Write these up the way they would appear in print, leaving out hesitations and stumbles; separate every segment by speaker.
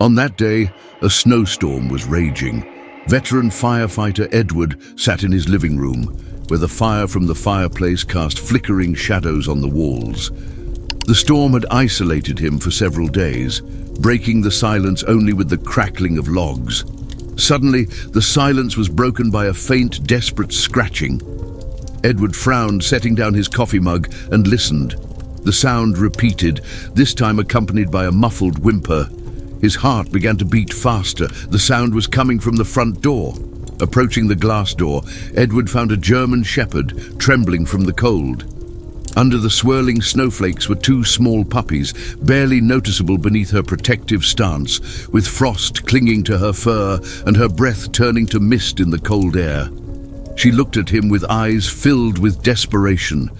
Speaker 1: On that day, a snowstorm was raging. Veteran firefighter Edward sat in his living room, where the fire from the fireplace cast flickering shadows on the walls. The storm had isolated him for several days, breaking the silence only with the crackling of logs. Suddenly, the silence was broken by a faint, desperate scratching. Edward frowned, setting down his coffee mug, and listened. The sound repeated, this time accompanied by a muffled whimper. His heart began to beat faster. The sound was coming from the front door. Approaching the glass door, Edward found a German shepherd, trembling from the cold. Under the swirling snowflakes were two small puppies, barely noticeable beneath her protective stance, with frost clinging to her fur and her breath turning to mist in the cold air. She looked at him with eyes filled with desperation.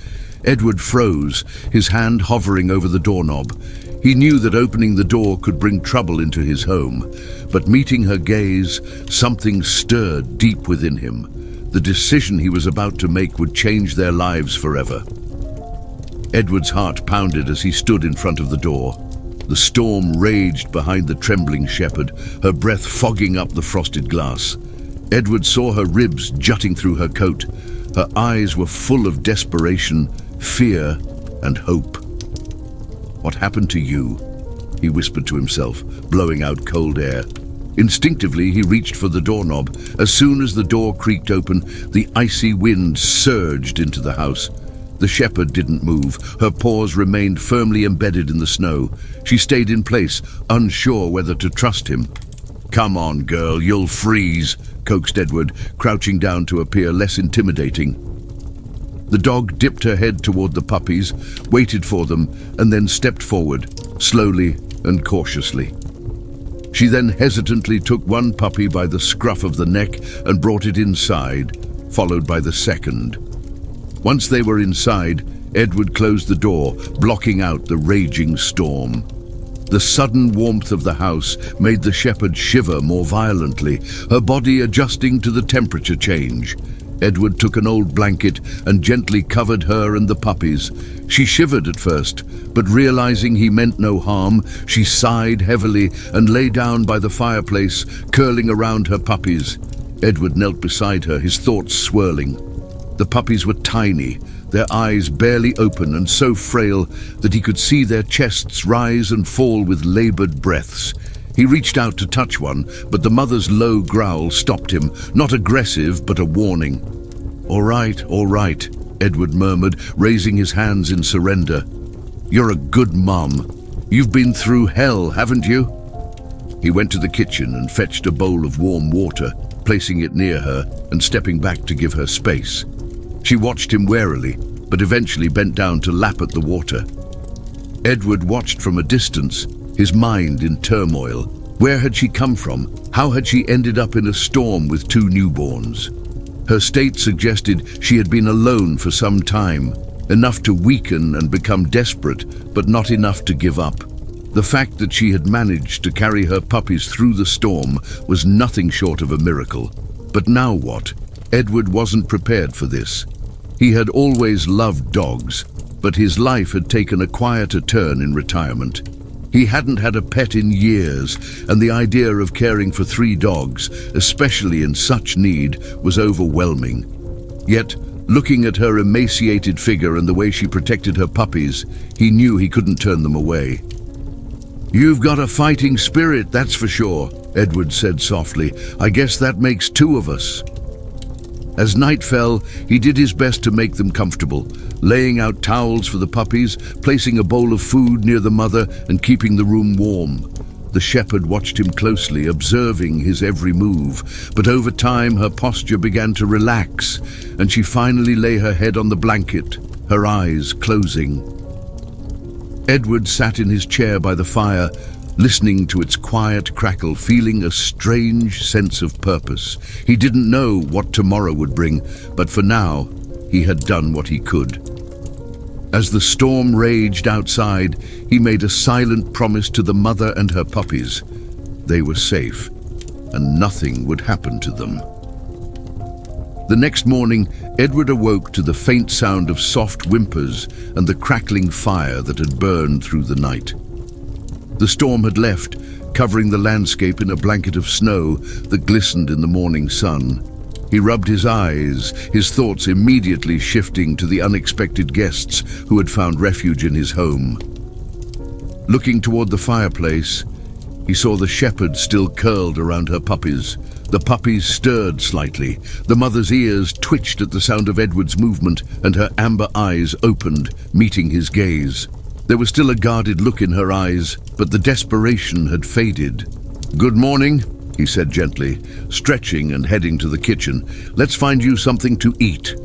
Speaker 1: Edward froze, his hand hovering over the doorknob. He knew that opening the door could bring trouble into his home, but meeting her gaze, something stirred deep within him. The decision he was about to make would change their lives forever. Edward's heart pounded as he stood in front of the door. The storm raged behind the trembling shepherd, her breath fogging up the frosted glass. Edward saw her ribs jutting through her coat. Her eyes were full of desperation, fear, and hope. "What happened to you?" he whispered to himself, blowing out cold air. Instinctively, he reached for the doorknob. As soon as the door creaked open, the icy wind surged into the house. The shepherd didn't move. Her paws remained firmly embedded in the snow. She stayed in place, unsure whether to trust him. "Come on, girl, you'll freeze," coaxed Edward, crouching down to appear less intimidating. The dog dipped her head toward the puppies, waited for them, and then stepped forward, slowly and cautiously. She then hesitantly took one puppy by the scruff of the neck and brought it inside, followed by the second. Once they were inside, Edward closed the door, blocking out the raging storm. The sudden warmth of the house made the shepherd shiver more violently, her body adjusting to the temperature change. Edward took an old blanket and gently covered her and the puppies. She shivered at first, but realizing he meant no harm, she sighed heavily and lay down by the fireplace, curling around her puppies. Edward knelt beside her, his thoughts swirling. The puppies were tiny, their eyes barely open and so frail that he could see their chests rise and fall with labored breaths. He reached out to touch one, but the mother's low growl stopped him, not aggressive, but a warning. All right, Edward murmured, raising his hands in surrender. "You're a good mum. You've been through hell, haven't you?" He went to the kitchen and fetched a bowl of warm water, placing it near her and stepping back to give her space. She watched him warily, but eventually bent down to lap at the water. Edward watched from a distance, his mind in turmoil. Where had she come from? How had she ended up in a storm with two newborns? Her state suggested she had been alone for some time, enough to weaken and become desperate, but not enough to give up. The fact that she had managed to carry her puppies through the storm was nothing short of a miracle. But now what? Edward wasn't prepared for this. He had always loved dogs, but his life had taken a quieter turn in retirement. He hadn't had a pet in years, and the idea of caring for 3 dogs, especially in such need, was overwhelming. Yet, looking at her emaciated figure and the way she protected her puppies, he knew he couldn't turn them away. "You've got a fighting spirit, that's for sure," Edward said softly. "I guess that makes 2 of us." As night fell, he did his best to make them comfortable, laying out towels for the puppies, placing a bowl of food near the mother, and keeping the room warm. The shepherd watched him closely, observing his every move, but over time her posture began to relax, and she finally lay her head on the blanket, her eyes closing. Edward sat in his chair by the fire, listening to its quiet crackle, feeling a strange sense of purpose. He didn't know what tomorrow would bring, but for now, he had done what he could. As the storm raged outside, he made a silent promise to the mother and her puppies. They were safe, and nothing would happen to them. The next morning, Edward awoke to the faint sound of soft whimpers and the crackling fire that had burned through the night. The storm had left, covering the landscape in a blanket of snow that glistened in the morning sun. He rubbed his eyes, his thoughts immediately shifting to the unexpected guests who had found refuge in his home. Looking toward the fireplace, he saw the shepherd still curled around her puppies. The puppies stirred slightly. The mother's ears twitched at the sound of Edward's movement, and her amber eyes opened, meeting his gaze. There was still a guarded look in her eyes, but the desperation had faded. "Good morning," he said gently, stretching and heading to the kitchen. "Let's find you something to eat."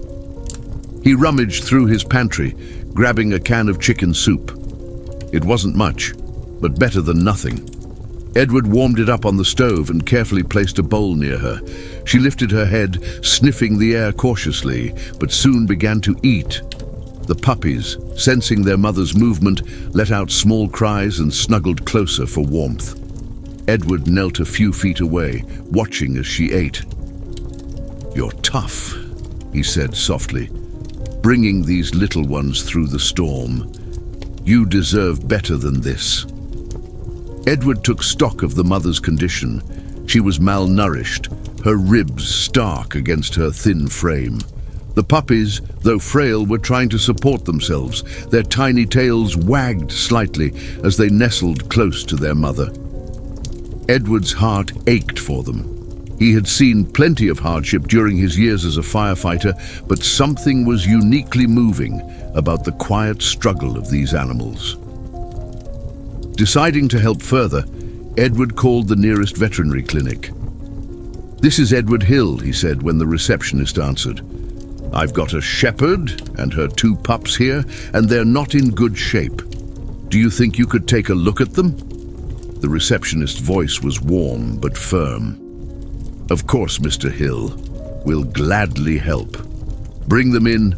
Speaker 1: He rummaged through his pantry, grabbing a can of chicken soup. It wasn't much, but better than nothing. Edward warmed it up on the stove and carefully placed a bowl near her. She lifted her head, sniffing the air cautiously, but soon began to eat. The puppies, sensing their mother's movement, let out small cries and snuggled closer for warmth. Edward knelt a few feet away, watching as she ate. "You're tough," he said softly, "bringing these little ones through the storm. You deserve better than this." Edward took stock of the mother's condition. She was malnourished, her ribs stark against her thin frame. The puppies, though frail, were trying to support themselves. Their tiny tails wagged slightly as they nestled close to their mother. Edward's heart ached for them. He had seen plenty of hardship during his years as a firefighter, but something was uniquely moving about the quiet struggle of these animals. Deciding to help further, Edward called the nearest veterinary clinic. "This is Edward Hill," he said when the receptionist answered. "I've got a shepherd and her 2 pups here, and they're not in good shape. Do you think you could take a look at them?" The receptionist's voice was warm but firm. "Of course, Mr. Hill. We'll gladly help. Bring them in,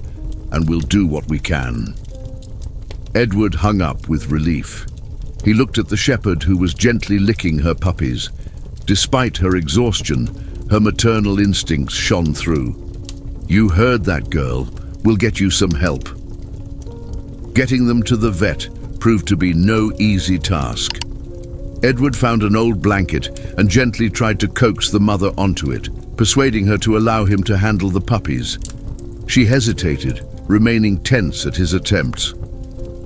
Speaker 1: and we'll do what we can." Edward hung up with relief. He looked at the shepherd who was gently licking her puppies. Despite her exhaustion, her maternal instincts shone through. "You heard that, girl. We'll get you some help." Getting them to the vet proved to be no easy task. Edward found an old blanket and gently tried to coax the mother onto it, persuading her to allow him to handle the puppies. She hesitated, remaining tense at his attempts.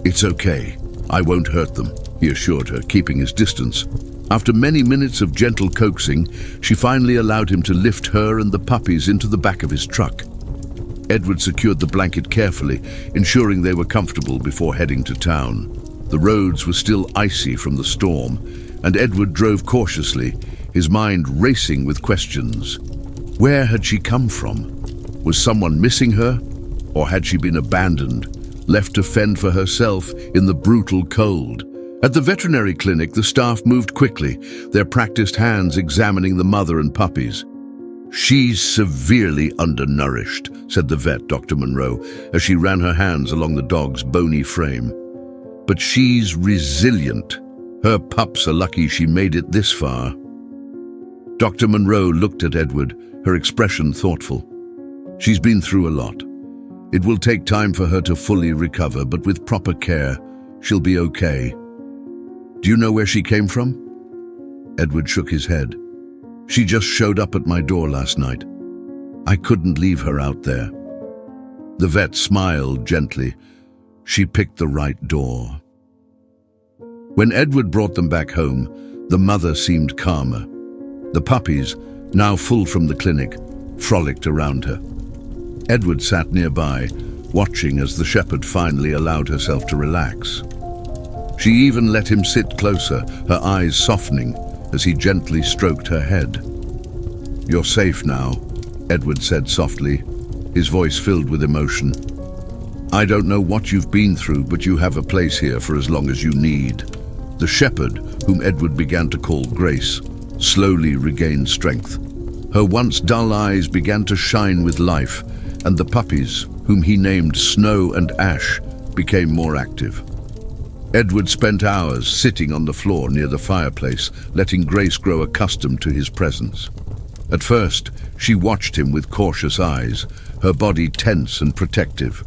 Speaker 1: "It's okay. I won't hurt them," he assured her, keeping his distance. After many minutes of gentle coaxing, she finally allowed him to lift her and the puppies into the back of his truck. Edward secured the blanket carefully, ensuring they were comfortable before heading to town. The roads were still icy from the storm, and Edward drove cautiously, his mind racing with questions. Where had she come from? Was someone missing her? Or had she been abandoned, left to fend for herself in the brutal cold? At the veterinary clinic, the staff moved quickly, their practiced hands examining the mother and puppies. "She's severely undernourished," said the vet, Dr. Monroe, as she ran her hands along the dog's bony frame. "But she's resilient. Her pups are lucky she made it this far." Dr. Monroe looked at Edward, her expression thoughtful. "She's been through a lot. It will take time for her to fully recover, but with proper care, she'll be okay." "Do you know where she came from?" Edward shook his head. "She just showed up at my door last night. I couldn't leave her out there." The vet smiled gently. She picked the right door. When Edward brought them back home, the mother seemed calmer. The puppies, now full from the clinic, frolicked around her. Edward sat nearby, watching as the shepherd finally allowed herself to relax. She even let him sit closer, her eyes softening as he gently stroked her head. "You're safe now," Edward said softly, his voice filled with emotion. "I don't know what you've been through, but you have a place here for as long as you need." The shepherd, whom Edward began to call Grace, slowly regained strength. Her once dull eyes began to shine with life, and the puppies, whom he named Snow and Ash, became more active. Edward spent hours sitting on the floor near the fireplace, letting Grace grow accustomed to his presence. At first, she watched him with cautious eyes, her body tense and protective.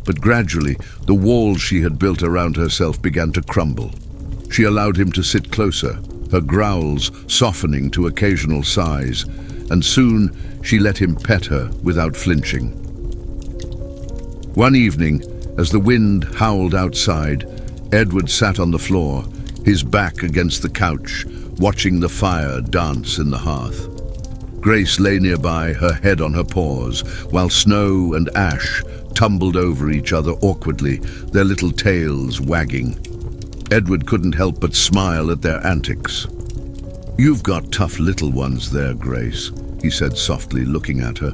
Speaker 1: But gradually, the walls she had built around herself began to crumble. She allowed him to sit closer, her growls softening to occasional sighs, and soon she let him pet her without flinching. One evening, as the wind howled outside, Edward sat on the floor, his back against the couch, watching the fire dance in the hearth. Grace lay nearby, her head on her paws, while Snow and Ash tumbled over each other awkwardly, their little tails wagging. Edward couldn't help but smile at their antics. "You've got tough little ones there, Grace," he said softly, looking at her.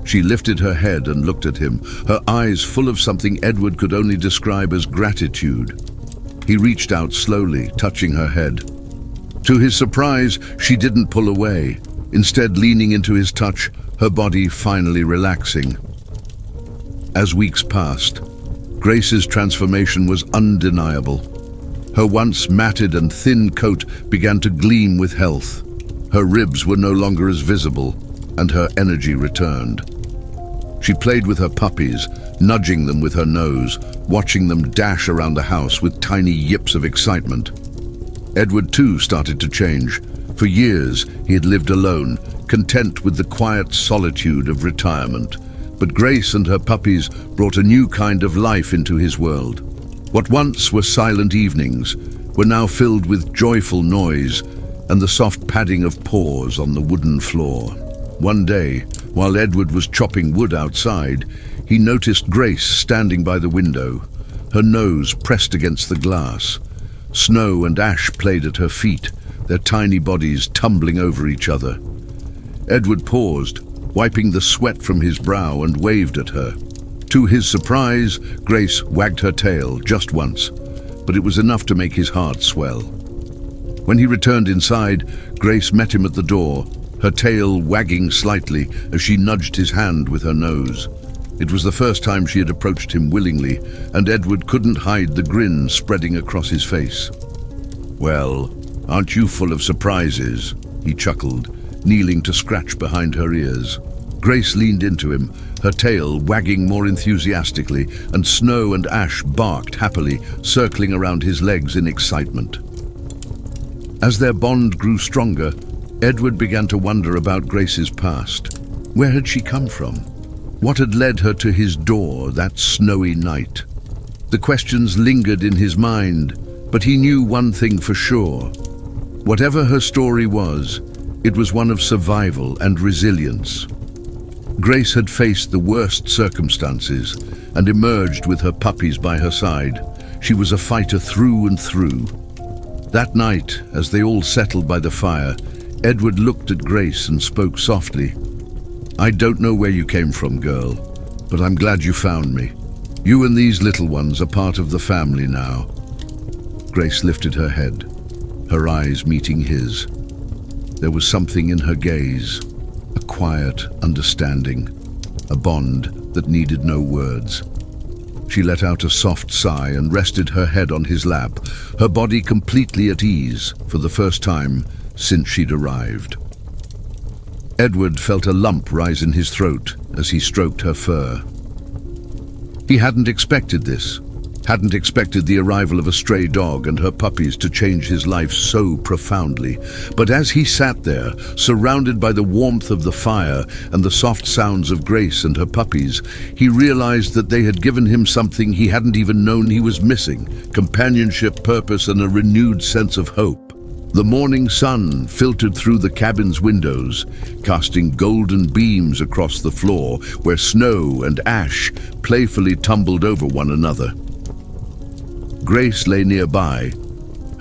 Speaker 1: She lifted her head and looked at him, her eyes full of something Edward could only describe as gratitude. He reached out slowly, touching her head. To his surprise, she didn't pull away, instead leaning into his touch, her body finally relaxing. As weeks passed, Grace's transformation was undeniable. Her once matted and thin coat began to gleam with health. Her ribs were no longer as visible, and her energy returned. She played with her puppies, nudging them with her nose, watching them dash around the house with tiny yips of excitement. Edward too started to change. For years, he had lived alone, content with the quiet solitude of retirement. But Grace and her puppies brought a new kind of life into his world. What once were silent evenings were now filled with joyful noise and the soft padding of paws on the wooden floor. One day, while Edward was chopping wood outside, he noticed Grace standing by the window, her nose pressed against the glass. Snow and Ash played at her feet, their tiny bodies tumbling over each other. Edward paused, wiping the sweat from his brow, and waved at her. To his surprise, Grace wagged her tail just once, but it was enough to make his heart swell. When he returned inside, Grace met him at the door, her tail wagging slightly as she nudged his hand with her nose. It was the first time she had approached him willingly, and Edward couldn't hide the grin spreading across his face. "Well, aren't you full of surprises?" he chuckled, kneeling to scratch behind her ears. Grace leaned into him, her tail wagging more enthusiastically, and Snow and Ash barked happily, circling around his legs in excitement. As their bond grew stronger, Edward began to wonder about Grace's past. Where had she come from? What had led her to his door that snowy night? The questions lingered in his mind, but he knew one thing for sure. Whatever her story was, it was one of survival and resilience. Grace had faced the worst circumstances and emerged with her puppies by her side. She was a fighter through and through. That night, as they all settled by the fire, Edward looked at Grace and spoke softly. "I don't know where you came from, girl, but I'm glad you found me. You and these little ones are part of the family now." Grace lifted her head, her eyes meeting his. There was something in her gaze, a quiet understanding, a bond that needed no words. She let out a soft sigh and rested her head on his lap, her body completely at ease for the first time since she'd arrived. Edward felt a lump rise in his throat as he stroked her fur. He hadn't expected this, hadn't expected the arrival of a stray dog and her puppies to change his life so profoundly. But as he sat there, surrounded by the warmth of the fire and the soft sounds of Grace and her puppies, he realized that they had given him something he hadn't even known he was missing: companionship, purpose, and a renewed sense of hope. The morning sun filtered through the cabin's windows, casting golden beams across the floor where Snow and Ash playfully tumbled over one another. Grace lay nearby,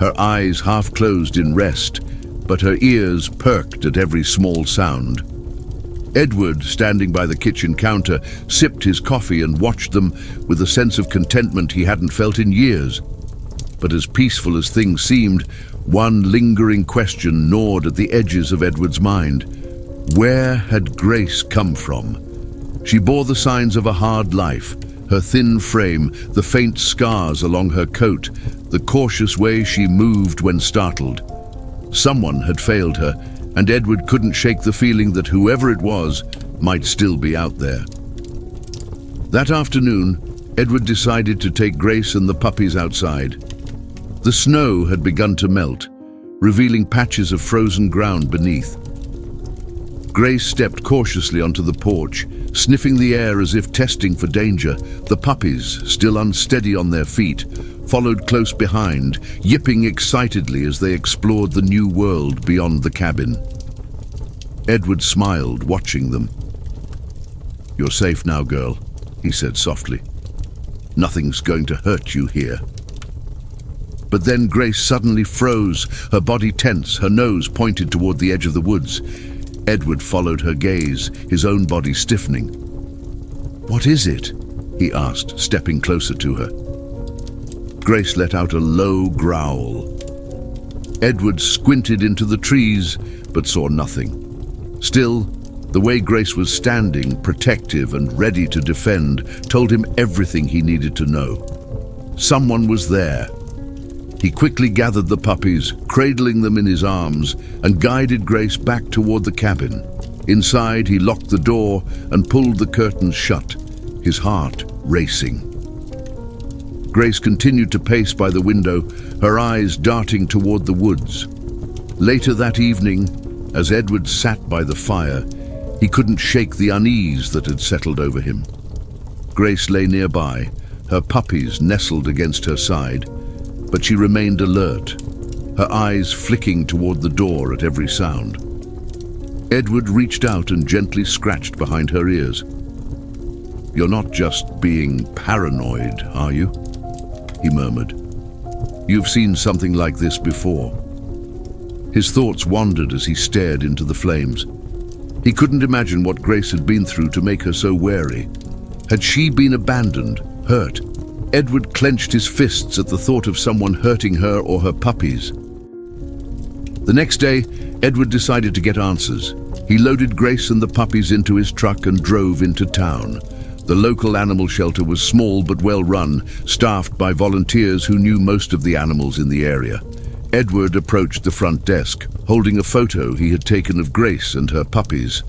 Speaker 1: her eyes half closed in rest, but her ears perked at every small sound. Edward, standing by the kitchen counter, sipped his coffee and watched them with a sense of contentment he hadn't felt in years. But as peaceful as things seemed, one lingering question gnawed at the edges of Edward's mind. Where had Grace come from? She bore the signs of a hard life, her thin frame, the faint scars along her coat, the cautious way she moved when startled. Someone had failed her, and Edward couldn't shake the feeling that whoever it was might still be out there. That afternoon, Edward decided to take Grace and the puppies outside. The snow had begun to melt, revealing patches of frozen ground beneath. Grace stepped cautiously onto the porch, sniffing the air as if testing for danger. The puppies, still unsteady on their feet, followed close behind, yipping excitedly as they explored the new world beyond the cabin. Edward smiled, watching them. "You're safe now, girl," he said softly. "Nothing's going to hurt you here." But then Grace suddenly froze, her body tense, her nose pointed toward the edge of the woods. Edward followed her gaze, his own body stiffening. "What is it?" he asked, stepping closer to her. Grace let out a low growl. Edward squinted into the trees, but saw nothing. Still, the way Grace was standing, protective and ready to defend, told him everything he needed to know. Someone was there. He quickly gathered the puppies, cradling them in his arms, and guided Grace back toward the cabin. Inside, he locked the door and pulled the curtains shut, his heart racing. Grace continued to pace by the window, her eyes darting toward the woods. Later that evening, as Edward sat by the fire, he couldn't shake the unease that had settled over him. Grace lay nearby, her puppies nestled against her side, but she remained alert, her eyes flicking toward the door at every sound. Edward reached out and gently scratched behind her ears. "You're not just being paranoid, are you?" he murmured. "You've seen something like this before." His thoughts wandered as he stared into the flames. He couldn't imagine what Grace had been through to make her so wary. Had she been abandoned, hurt? Edward clenched his fists at the thought of someone hurting her or her puppies. The next day, Edward decided to get answers. He loaded Grace and the puppies into his truck and drove into town. The local animal shelter was small but well run, staffed by volunteers who knew most of the animals in the area. Edward approached the front desk, holding a photo he had taken of Grace and her puppies.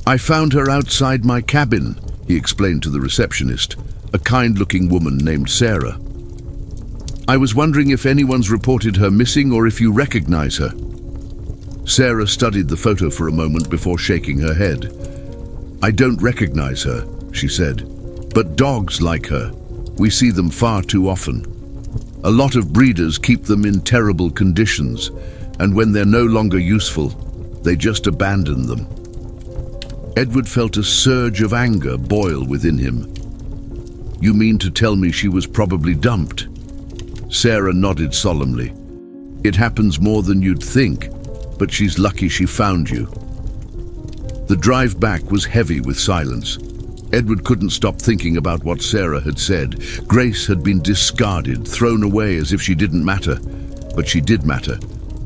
Speaker 1: "I found her outside my cabin," he explained to the receptionist, a kind-looking woman named Sarah. "I was wondering if anyone's reported her missing or if you recognize her." Sarah studied the photo for a moment before shaking her head. "I don't recognize her," she said, "but dogs like her. We see them far too often. A lot of breeders keep them in terrible conditions, and when they're no longer useful, they just abandon them." Edward felt a surge of anger boil within him. "You mean to tell me she was probably dumped?" Sarah nodded solemnly. "It happens more than you'd think, but she's lucky she found you." The drive back was heavy with silence. Edward couldn't stop thinking about what Sarah had said. Grace had been discarded, thrown away as if she didn't matter. But she did matter.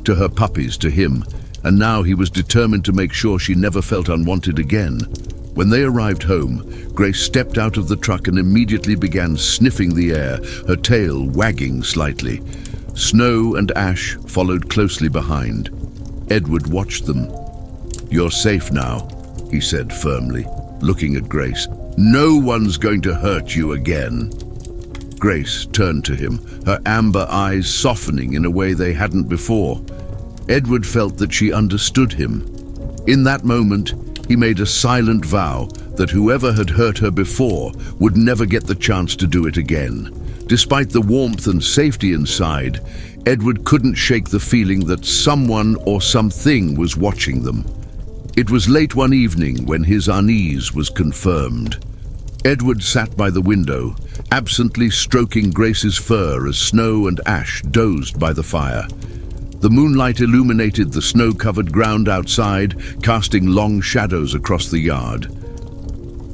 Speaker 1: To her puppies, to him. And now he was determined to make sure she never felt unwanted again. When they arrived home, Grace stepped out of the truck and immediately began sniffing the air, her tail wagging slightly. Snow and Ash followed closely behind. Edward watched them. "You're safe now," he said firmly, looking at Grace. "No one's going to hurt you again." Grace turned to him, her amber eyes softening in a way they hadn't before. Edward felt that she understood him. In that moment, he made a silent vow that whoever had hurt her before would never get the chance to do it again. Despite the warmth and safety inside, Edward couldn't shake the feeling that someone or something was watching them. It was late one evening when his unease was confirmed. Edward sat by the window, absently stroking Grace's fur as Snow and Ash dozed by the fire. The moonlight illuminated the snow-covered ground outside, casting long shadows across the yard.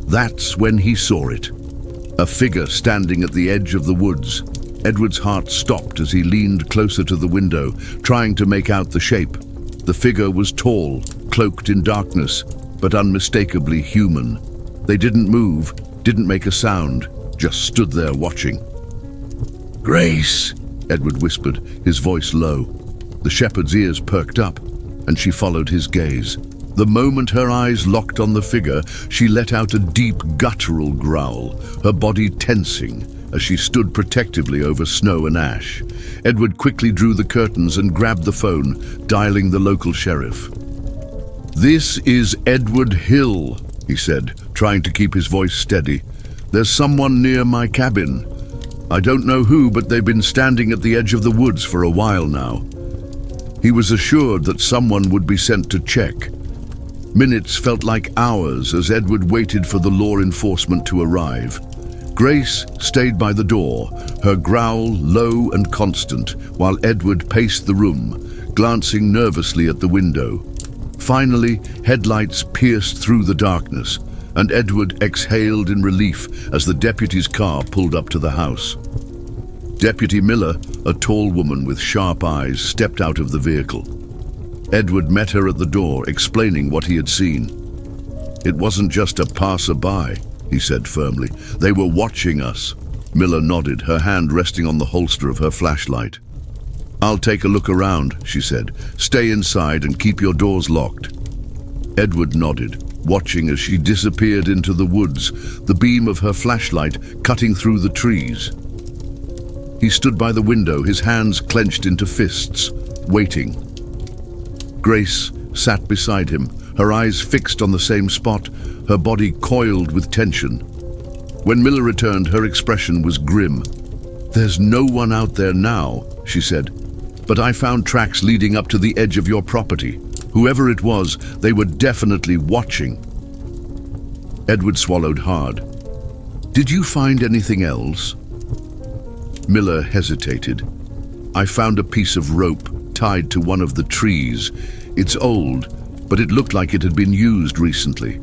Speaker 1: That's when he saw it. A figure standing at the edge of the woods. Edward's heart stopped as he leaned closer to the window, trying to make out the shape. The figure was tall, cloaked in darkness, but unmistakably human. They didn't move, didn't make a sound, just stood there watching. "Grace," Edward whispered, his voice low. The shepherd's ears perked up, and she followed his gaze. The moment her eyes locked on the figure, she let out a deep, guttural growl, her body tensing, as she stood protectively over Snow and Ash. Edward quickly drew the curtains and grabbed the phone, dialing the local sheriff. "This is Edward Hill," he said, trying to keep his voice steady. "There's someone near my cabin. I don't know who, but they've been standing at the edge of the woods for a while now." He was assured that someone would be sent to check. Minutes felt like hours as Edward waited for the law enforcement to arrive. Grace stayed by the door, her growl low and constant, while Edward paced the room, glancing nervously at the window. Finally, headlights pierced through the darkness, and Edward exhaled in relief as the deputy's car pulled up to the house. Deputy Miller, a tall woman with sharp eyes, stepped out of the vehicle. Edward met her at the door, explaining what he had seen. "It wasn't just a passerby," he said firmly. "They were watching us." Miller nodded, her hand resting on the holster of her flashlight. "I'll take a look around," she said. "Stay inside and keep your doors locked." Edward nodded, watching as she disappeared into the woods, the beam of her flashlight cutting through the trees. He stood by the window, his hands clenched into fists, waiting. Grace sat beside him, her eyes fixed on the same spot, her body coiled with tension. When Miller returned, her expression was grim. "There's no one out there now," she said, "but I found tracks leading up to the edge of your property. Whoever it was, they were definitely watching." Edward swallowed hard. "Did you find anything else?" Miller hesitated. "I found a piece of rope tied to one of the trees. It's old, but it looked like it had been used recently.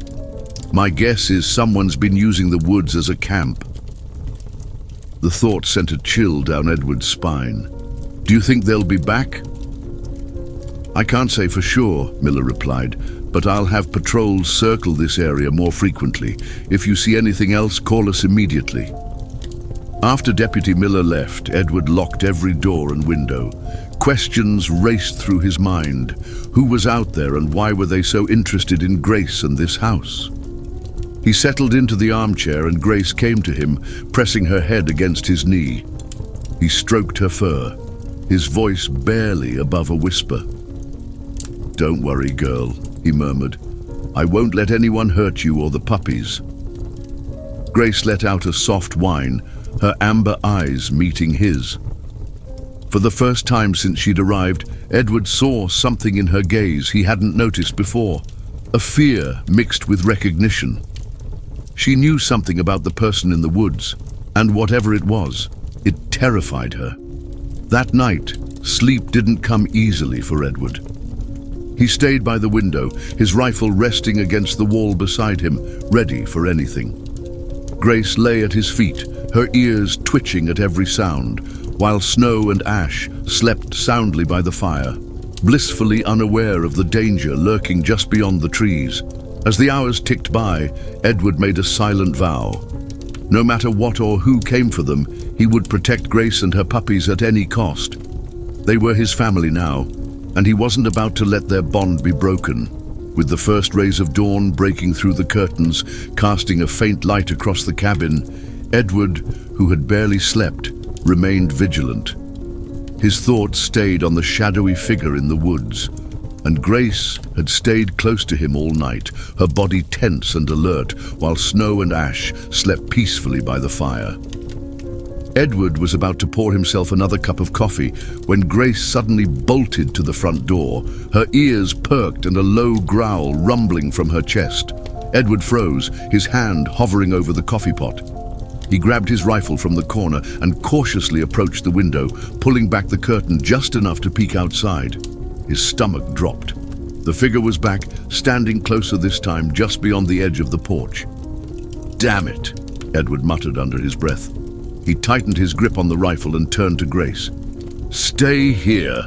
Speaker 1: My guess is someone's been using the woods as a camp." The thought sent a chill down Edward's spine. "Do you think they'll be back?" "I can't say for sure," Miller replied, "but I'll have patrols circle this area more frequently. If you see anything else, call us immediately." After Deputy Miller left, Edward locked every door and window. Questions raced through his mind. Who was out there and why were they so interested in Grace and this house? He settled into the armchair and Grace came to him, pressing her head against his knee. He stroked her fur, his voice barely above a whisper. "Don't worry, girl," he murmured. "I won't let anyone hurt you or the puppies." Grace let out a soft whine, her amber eyes meeting his. For the first time since she'd arrived, Edward saw something in her gaze he hadn't noticed before, a fear mixed with recognition. She knew something about the person in the woods, and whatever it was, it terrified her. That night, sleep didn't come easily for Edward. He stayed by the window, his rifle resting against the wall beside him, ready for anything. Grace lay at his feet, her ears twitching at every sound, while Snow and Ash slept soundly by the fire, blissfully unaware of the danger lurking just beyond the trees. As the hours ticked by, Edward made a silent vow. No matter what or who came for them, he would protect Grace and her puppies at any cost. They were his family now, and he wasn't about to let their bond be broken. With the first rays of dawn breaking through the curtains, casting a faint light across the cabin, Edward, who had barely slept, remained vigilant. His thoughts stayed on the shadowy figure in the woods, and Grace had stayed close to him all night, her body tense and alert, while Snow and Ash slept peacefully by the fire. Edward was about to pour himself another cup of coffee when Grace suddenly bolted to the front door, her ears perked and a low growl rumbling from her chest. Edward froze, his hand hovering over the coffee pot. He grabbed his rifle from the corner and cautiously approached the window, pulling back the curtain just enough to peek outside. His stomach dropped. The figure was back, standing closer this time, just beyond the edge of the porch. "Damn it," Edward muttered under his breath. He tightened his grip on the rifle and turned to Grace. "Stay here,"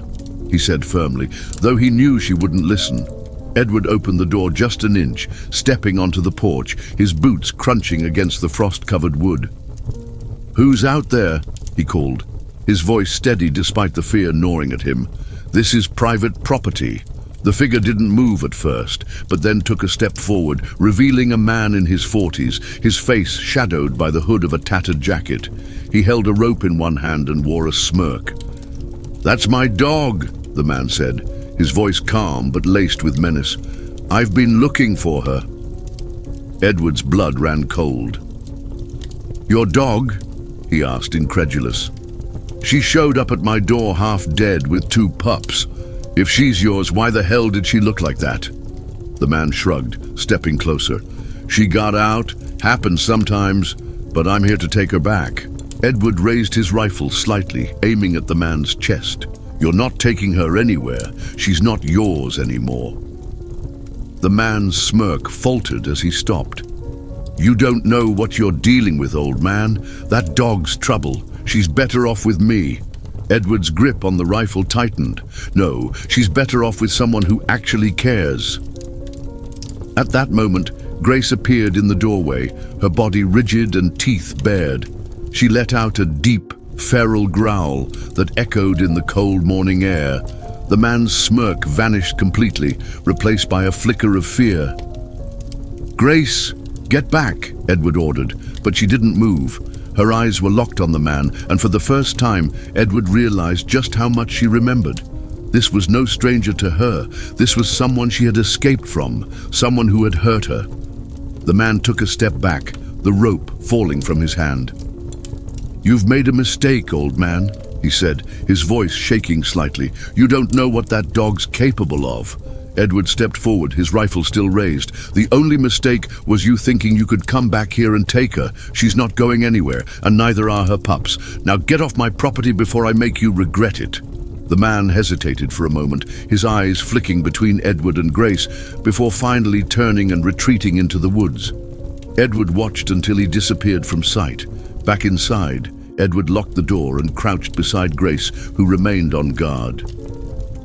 Speaker 1: he said firmly, though he knew she wouldn't listen. Edward opened the door just an inch, stepping onto the porch, his boots crunching against the frost-covered wood. "Who's out there?" he called, his voice steady despite the fear gnawing at him. "This is private property. The figure didn't move at first, but then took a step forward, revealing a man in his 40s, his face shadowed by the hood of a tattered jacket. He held a rope in one hand and wore a smirk. "That's my dog," the man said, his voice calm but laced with menace. "I've been looking for her." Edward's blood ran cold. "Your dog?" he asked, incredulous. "She showed up at my door half dead with 2 pups. If she's yours, why the hell did she look like that?" The man shrugged, stepping closer. "She got out, happens sometimes, but I'm here to take her back." Edward raised his rifle slightly, aiming at the man's chest. "You're not taking her anywhere. She's not yours anymore." The man's smirk faltered as he stopped. "You don't know what you're dealing with, old man. That dog's trouble. She's better off with me." Edward's grip on the rifle tightened. "No, she's better off with someone who actually cares." At that moment, Grace appeared in the doorway, her body rigid and teeth bared. She let out a deep, feral growl that echoed in the cold morning air. The man's smirk vanished completely, replaced by a flicker of fear. "Grace, get back," Edward ordered, but she didn't move. Her eyes were locked on the man, and for the first time, Edward realized just how much she remembered. This was no stranger to her. This was someone she had escaped from, someone who had hurt her. The man took a step back, the rope falling from his hand. "You've made a mistake, old man," he said, his voice shaking slightly. "You don't know what that dog's capable of." Edward stepped forward, his rifle still raised. "The only mistake was you thinking you could come back here and take her. She's not going anywhere, and neither are her pups. Now get off my property before I make you regret it." The man hesitated for a moment, his eyes flicking between Edward and Grace, before finally turning and retreating into the woods. Edward watched until he disappeared from sight. Back inside, Edward locked the door and crouched beside Grace, who remained on guard.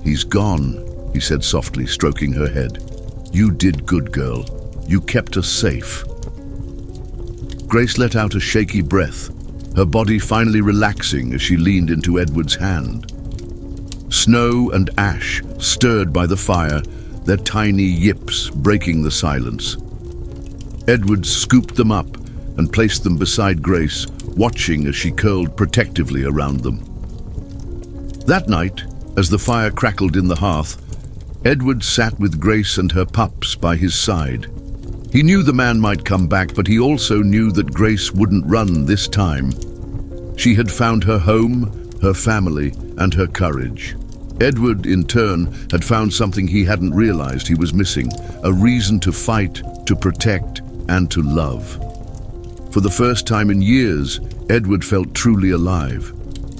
Speaker 1: "He's gone," he said softly, stroking her head. "You did good, girl. You kept us safe." Grace let out a shaky breath, her body finally relaxing as she leaned into Edward's hand. Snow and ash stirred by the fire, their tiny yips breaking the silence. Edward scooped them up and placed them beside Grace, watching as she curled protectively around them. That night, as the fire crackled in the hearth, Edward sat with Grace and her pups by his side. He knew the man might come back, but he also knew that Grace wouldn't run this time. She had found her home, her family, and her courage. Edward, in turn, had found something he hadn't realized he was missing, a reason to fight, to protect, and to love. For the first time in years, Edward felt truly alive.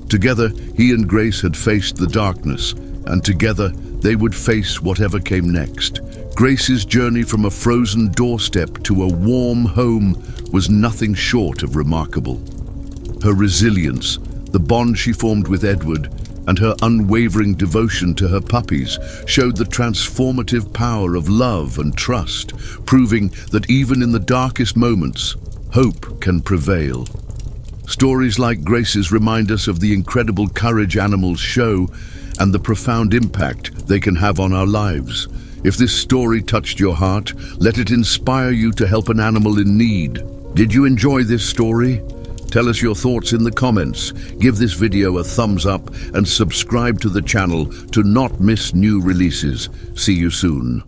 Speaker 1: Together, he and Grace had faced the darkness, and together, they would face whatever came next. Grace's journey from a frozen doorstep to a warm home was nothing short of remarkable. Her resilience, the bond she formed with Edward, and her unwavering devotion to her puppies showed the transformative power of love and trust, proving that even in the darkest moments, hope can prevail. Stories like Grace's remind us of the incredible courage animals show and the profound impact they can have on our lives. If this story touched your heart, let it inspire you to help an animal in need. Did you enjoy this story? Tell us your thoughts in the comments. Give this video a thumbs up and subscribe to the channel to not miss new releases. See you soon.